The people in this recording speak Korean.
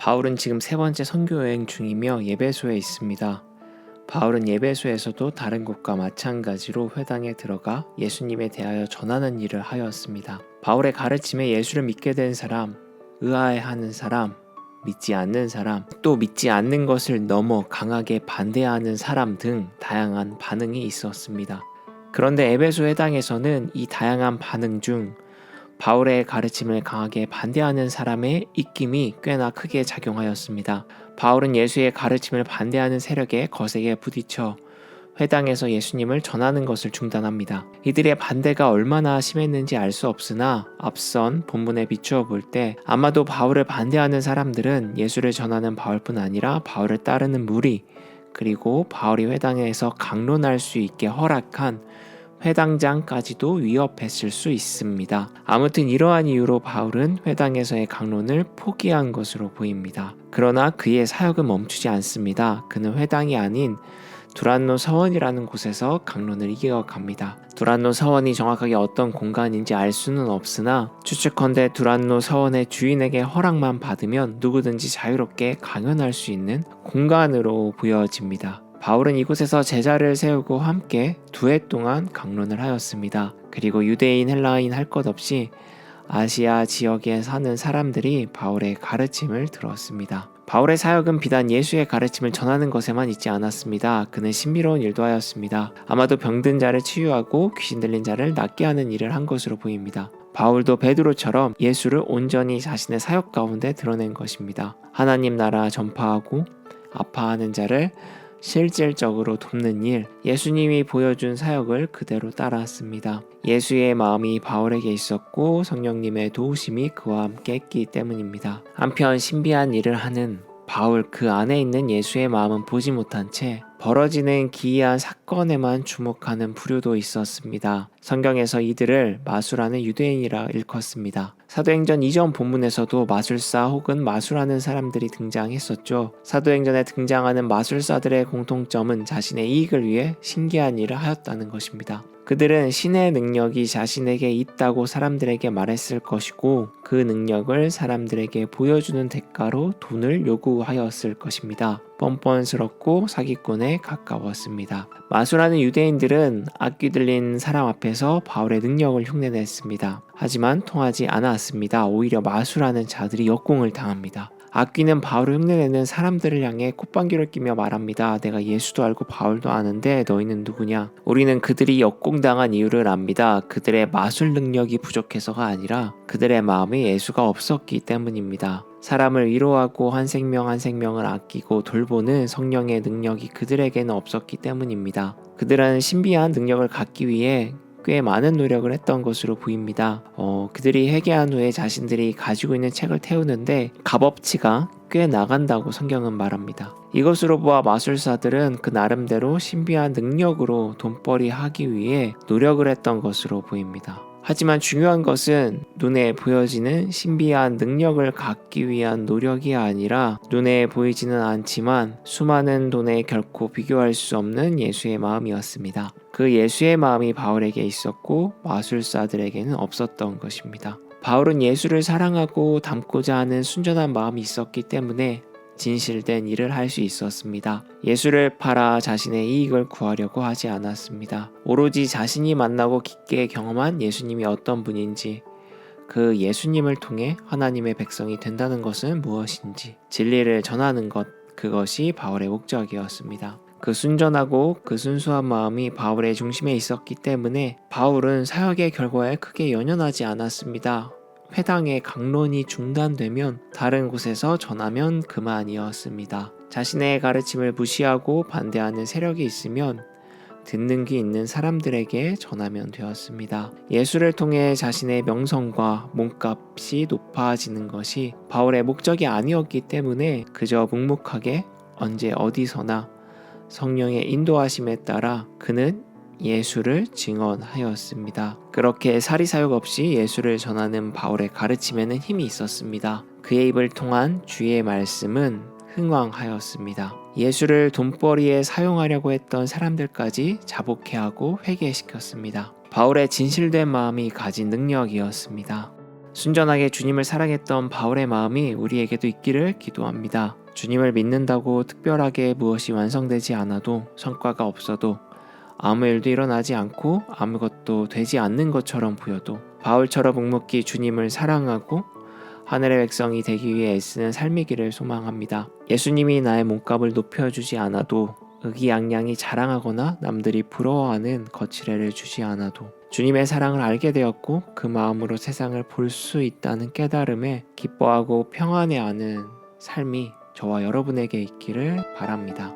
바울은 지금 세 번째 선교 여행 중이며 예배소에 있습니다. 바울은 예배소에서도 다른 곳과 마찬가지로 회당에 들어가 예수님에 대하여 전하는 일을 하였습니다. 바울의 가르침에 예수를 믿게 된 사람, 의아해하는 사람, 믿지 않는 사람, 또 믿지 않는 것을 넘어 강하게 반대하는 사람 등 다양한 반응이 있었습니다. 그런데 에베소 회당에서는 이 다양한 반응 중 바울의 가르침을 강하게 반대하는 사람의 입김이 꽤나 크게 작용하였습니다. 바울은 예수의 가르침을 반대하는 세력에 거세게 부딪혀 회당에서 예수님을 전하는 것을 중단합니다. 이들의 반대가 얼마나 심했는지 알 수 없으나 앞선 본문에 비추어 볼 때 아마도 바울을 반대하는 사람들은 예수를 전하는 바울뿐 아니라 바울을 따르는 무리, 그리고 바울이 회당에서 강론할 수 있게 허락한 회당장까지도 위협했을 수 있습니다. 아무튼 이러한 이유로 바울은 회당에서의 강론을 포기한 것으로 보입니다. 그러나 그의 사역은 멈추지 않습니다. 그는 회당이 아닌 두란노 서원이라는 곳에서 강론을 이어갑니다. 두란노 서원이 정확하게 어떤 공간인지 알 수는 없으나 추측컨대 두란노 서원의 주인에게 허락만 받으면 누구든지 자유롭게 강연할 수 있는 공간으로 보여집니다. 바울은 이곳에서 제자를 세우고 함께 2해 동안 강론을 하였습니다. 그리고 유대인, 헬라인 할 것 없이 아시아 지역에 사는 사람들이 바울의 가르침을 들었습니다. 바울의 사역은 비단 예수의 가르침을 전하는 것에만 있지 않았습니다. 그는 신비로운 일도 하였습니다. 아마도 병든 자를 치유하고 귀신 들린 자를 낫게 하는 일을 한 것으로 보입니다. 바울도 베드로처럼 예수를 온전히 자신의 사역 가운데 드러낸 것입니다. 하나님 나라 전파하고 아파하는 자를 실질적으로 돕는 일, 예수님이 보여준 사역을 그대로 따라왔습니다. 예수의 마음이 바울에게 있었고 성령님의 도우심이 그와 함께 했기 때문입니다. 한편 신비한 일을 하는 바울 그 안에 있는 예수의 마음은 보지 못한 채 벌어지는 기이한 사건에만 주목하는 부류도 있었습니다. 성경에서 이들을 마술하는 유대인이라 일컫습니다. 사도행전 이전 본문에서도 마술사 혹은 마술하는 사람들이 등장했었죠. 사도행전에 등장하는 마술사들의 공통점은 자신의 이익을 위해 신기한 일을 하였다는 것입니다. 그들은 신의 능력이 자신에게 있다고 사람들에게 말했을 것이고 그 능력을 사람들에게 보여주는 대가로 돈을 요구하였을 것입니다. 뻔뻔스럽고 사기꾼에 가까웠습니다. 마술하는 유대인들은 악귀 들린 사람 앞에서 바울의 능력을 흉내냈습니다. 하지만 통하지 않았습니다. 오히려 마술하는 자들이 역공을 당합니다. 악귀는 바울을 흉내내는 사람들을 향해 콧방귀를 끼며 말합니다. 내가 예수도 알고 바울도 아는데 너희는 누구냐? 우리는 그들이 역공당한 이유를 압니다. 그들의 마술 능력이 부족해서가 아니라 그들의 마음에 예수가 없었기 때문입니다. 사람을 위로하고 한 생명 한 생명을 아끼고 돌보는 성령의 능력이 그들에게는 없었기 때문입니다. 그들은 신비한 능력을 갖기 위해 꽤 많은 노력을 했던 것으로 보입니다. 그들이 회개한 후에 자신들이 가지고 있는 책을 태우는데 값어치가 꽤 나간다고 성경은 말합니다. 이것으로 보아 마술사들은 그 나름대로 신비한 능력으로 돈벌이 하기 위해 노력을 했던 것으로 보입니다. 하지만 중요한 것은 눈에 보여지는 신비한 능력을 갖기 위한 노력이 아니라 눈에 보이지는 않지만 수많은 돈에 결코 비교할 수 없는 예수의 마음이었습니다. 그 예수의 마음이 바울에게 있었고 마술사들에게는 없었던 것입니다. 바울은 예수를 사랑하고 닮고자 하는 순전한 마음이 있었기 때문에 진실된 일을 할 수 있었습니다. 예수를 팔아 자신의 이익을 구하려고 하지 않았습니다. 오로지 자신이 만나고 깊게 경험한 예수님이 어떤 분인지, 그 예수님을 통해 하나님의 백성이 된다는 것은 무엇인지 진리를 전하는 것, 그것이 바울의 목적이었습니다. 그 순전하고 그 순수한 마음이 바울의 중심에 있었기 때문에 바울은 사역의 결과에 크게 연연하지 않았습니다. 회당의 강론이 중단되면 다른 곳에서 전하면 그만이었습니다. 자신의 가르침을 무시하고 반대하는 세력이 있으면 듣는 귀 있는 사람들에게 전하면 되었습니다. 예수를 통해 자신의 명성과 몸값이 높아지는 것이 바울의 목적이 아니었기 때문에 그저 묵묵하게 언제 어디서나 성령의 인도하심에 따라 그는 예수를 증언하였습니다. 그렇게 사리사욕 없이 예수를 전하는 바울의 가르침에는 힘이 있었습니다. 그의 입을 통한 주의 말씀은 흥왕하였습니다. 예수를 돈벌이에 사용하려고 했던 사람들까지 자복해 하고 회개시켰습니다. 바울의 진실된 마음이 가진 능력이었습니다. 순전하게 주님을 사랑했던 바울의 마음이 우리에게도 있기를 기도합니다. 주님을 믿는다고 특별하게 무엇이 완성되지 않아도, 성과가 없어도, 아무 일도 일어나지 않고 아무것도 되지 않는 것처럼 보여도 바울처럼 묵묵히 주님을 사랑하고 하늘의 백성이 되기 위해 애쓰는 삶이기를 소망합니다. 예수님이 나의 몸값을 높여주지 않아도, 의기양양히 자랑하거나 남들이 부러워하는 거칠애를 주지 않아도 주님의 사랑을 알게 되었고 그 마음으로 세상을 볼 수 있다는 깨달음에 기뻐하고 평안해하는 삶이 저와 여러분에게 있기를 바랍니다.